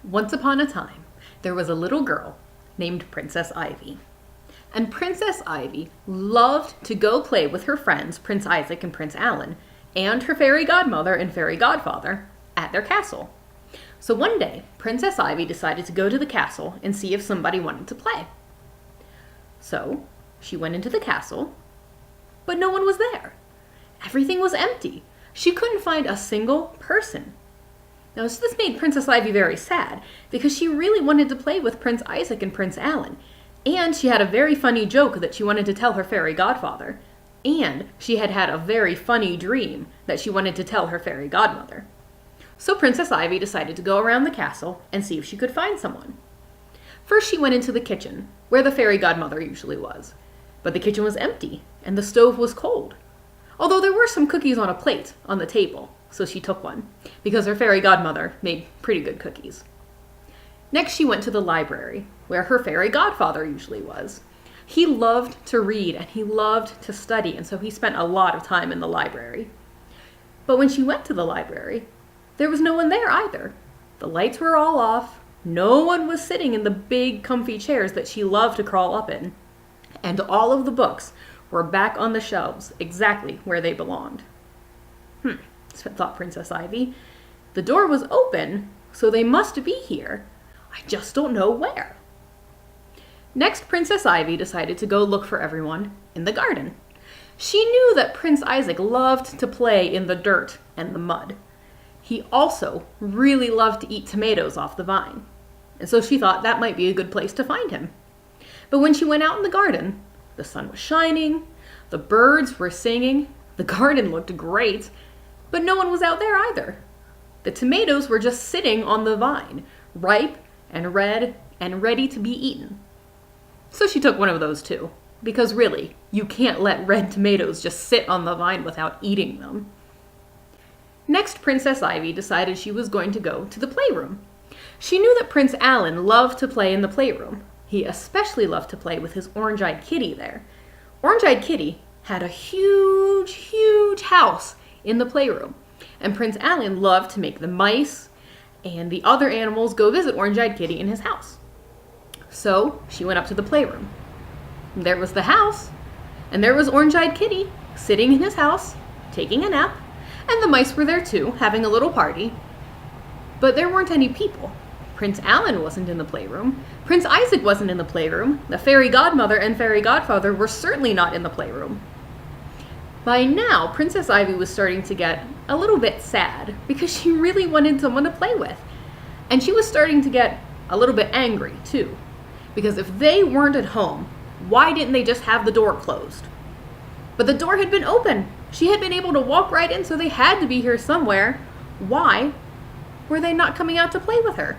Once upon a time, there was a little girl named Princess Ivy. And Princess Ivy loved to go play with her friends, Prince Isaac and Prince Alan, and her fairy godmother and fairy godfather at their castle. So one day, Princess Ivy decided to go to the castle and see if somebody wanted to play. So she went into the castle, but no one was there. Everything was empty. She couldn't find a single person. Now, so this made Princess Ivy very sad because she really wanted to play with Prince Isaac and Prince Alan. And she had a very funny joke that she wanted to tell her fairy godfather. And she had had a very funny dream that she wanted to tell her fairy godmother. So Princess Ivy decided to go around the castle and see if she could find someone. First, she went into the kitchen, where the fairy godmother usually was. But the kitchen was empty, and the stove was cold. Although there were some cookies on a plate on the table, so she took one, because her fairy godmother made pretty good cookies. Next, she went to the library, where her fairy godfather usually was. He loved to read, and he loved to study, and so he spent a lot of time in the library. But when she went to the library, there was no one there either. The lights were all off, no one was sitting in the big comfy chairs that she loved to crawl up in, and all of the books were back on the shelves, exactly where they belonged. Thought Princess Ivy. The door was open, so they must be here. I just don't know where. Next, Princess Ivy decided to go look for everyone in the garden. She knew that Prince Isaac loved to play in the dirt and the mud. He also really loved to eat tomatoes off the vine, and so she thought that might be a good place to find him. But when she went out in the garden, the sun was shining, the birds were singing, the garden looked great, but no one was out there either. The tomatoes were just sitting on the vine, ripe and red and ready to be eaten. So she took one of those too, because really, you can't let red tomatoes just sit on the vine without eating them. Next, Princess Ivy decided she was going to go to the playroom. She knew that Prince Alan loved to play in the playroom. He especially loved to play with his orange-eyed kitty there. Orange-eyed kitty had a huge house in the playroom, and Prince Alan loved to make the mice and the other animals go visit Orange-eyed Kitty in his house. So she went up to the playroom. There was the house, and there was Orange-eyed Kitty sitting in his house, taking a nap, and the mice were there too, having a little party. But there weren't any people. Prince Alan wasn't in the playroom. Prince Isaac wasn't in the playroom. The fairy godmother and fairy godfather were certainly not in the playroom. By now, Princess Ivy was starting to get a little bit sad because she really wanted someone to play with. And she was starting to get a little bit angry, too. Because if they weren't at home, why didn't they just have the door closed? But the door had been open. She had been able to walk right in, so they had to be here somewhere. Why were they not coming out to play with her?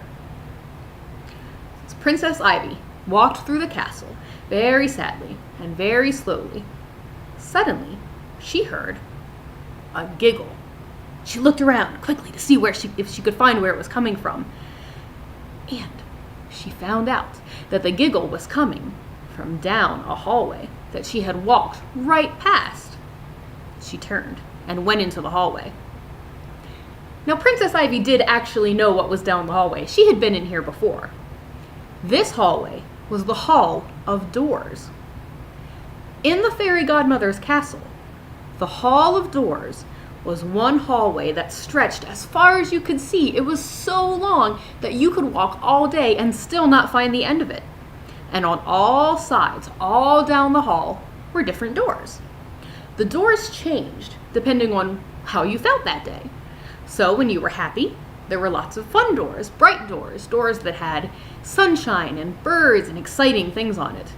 So Princess Ivy walked through the castle very sadly and very slowly. Suddenly, she heard a giggle. She looked around quickly to see if she could find where it was coming from. And she found out that the giggle was coming from down a hallway that she had walked right past. She turned and went into the hallway. Now, Princess Ivy did actually know what was down the hallway. She had been in here before. This hallway was the Hall of Doors. In the fairy godmother's castle, the Hall of Doors was one hallway that stretched as far as you could see. It was so long that you could walk all day and still not find the end of it. And on all sides, all down the hall, were different doors. The doors changed depending on how you felt that day. So when you were happy, there were lots of fun doors, bright doors, doors that had sunshine and birds and exciting things on it.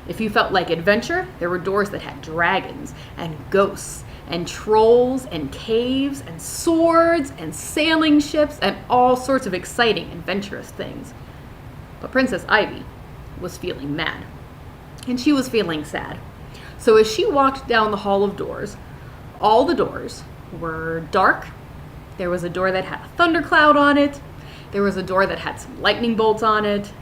If you felt like adventure, there were doors that had dragons and ghosts and trolls and caves and swords and sailing ships and all sorts of exciting, adventurous things. But Princess Ivy was feeling mad, and she was feeling sad. So as she walked down the Hall of Doors, all the doors were dark. There was a door that had a thundercloud on it. There was a door that had some lightning bolts on it.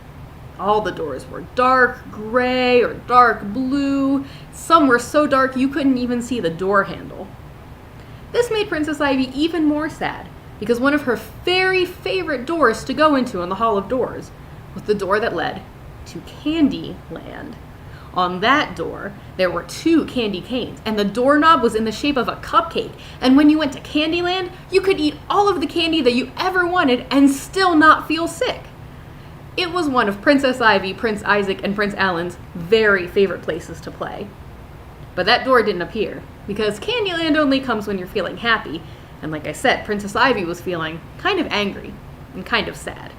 All the doors were dark gray or dark blue. Some were so dark you couldn't even see the door handle. This made Princess Ivy even more sad because one of her very favorite doors to go into in the Hall of Doors was the door that led to Candyland. On that door, there were 2 candy canes, and the doorknob was in the shape of a cupcake. And when you went to Candyland, you could eat all of the candy that you ever wanted and still not feel sick. It was one of Princess Ivy, Prince Isaac, and Prince Alan's very favorite places to play. But that door didn't appear, because Candyland only comes when you're feeling happy, and like I said, Princess Ivy was feeling kind of angry and kind of sad.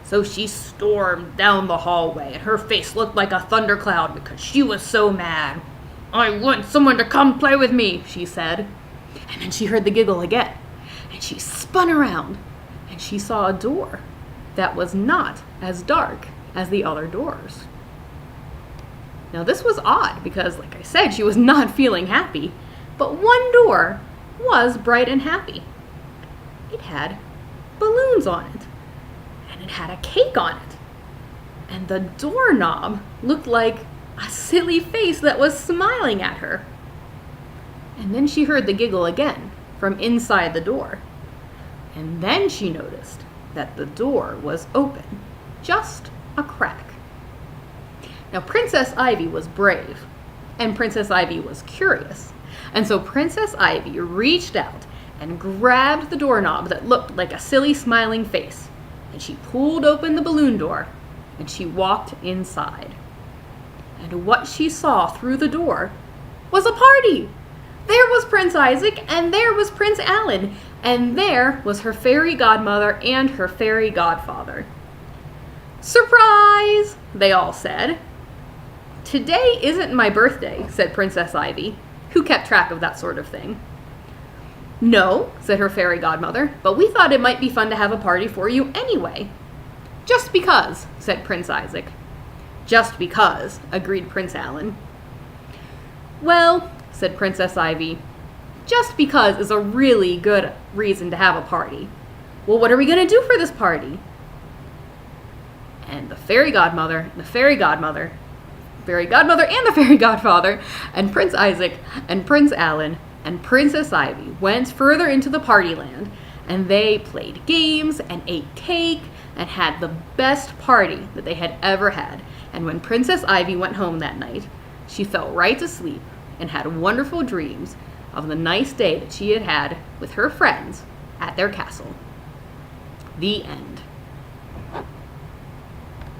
So she stormed down the hallway, and her face looked like a thundercloud because she was so mad. "I want someone to come play with me," she said. And then she heard the giggle again, and she spun around, and she saw a door that was not as dark as the other doors. Now this was odd because, like I said, she was not feeling happy, but one door was bright and happy. It had balloons on it. And it had a cake on it. And the doorknob looked like a silly face that was smiling at her. And then she heard the giggle again from inside the door. And then she noticed that the door was open, just a crack. Now, Princess Ivy was brave, and Princess Ivy was curious. And so Princess Ivy reached out and grabbed the doorknob that looked like a silly smiling face. And she pulled open the balloon door, and she walked inside. And what she saw through the door was a party. There was Prince Isaac, and there was Prince Alan, and there was her fairy godmother and her fairy godfather. "Surprise!" they all said. "Today isn't my birthday," said Princess Ivy, who kept track of that sort of thing. "No," said her fairy godmother, "but we thought it might be fun to have a party for you anyway." "Just because," said Prince Isaac. "Just because," agreed Prince Alan. "Well," said Princess Ivy, "just because is a really good reason to have a party. Well, what are we going to do for this party?" And the fairy godmother, and the fairy godfather, and Prince Isaac, and Prince Alan, and Princess Ivy went further into the party land, and they played games and ate cake and had the best party that they had ever had. And when Princess Ivy went home that night, she fell right asleep and had wonderful dreams of the nice day that she had had with her friends at their castle. The end.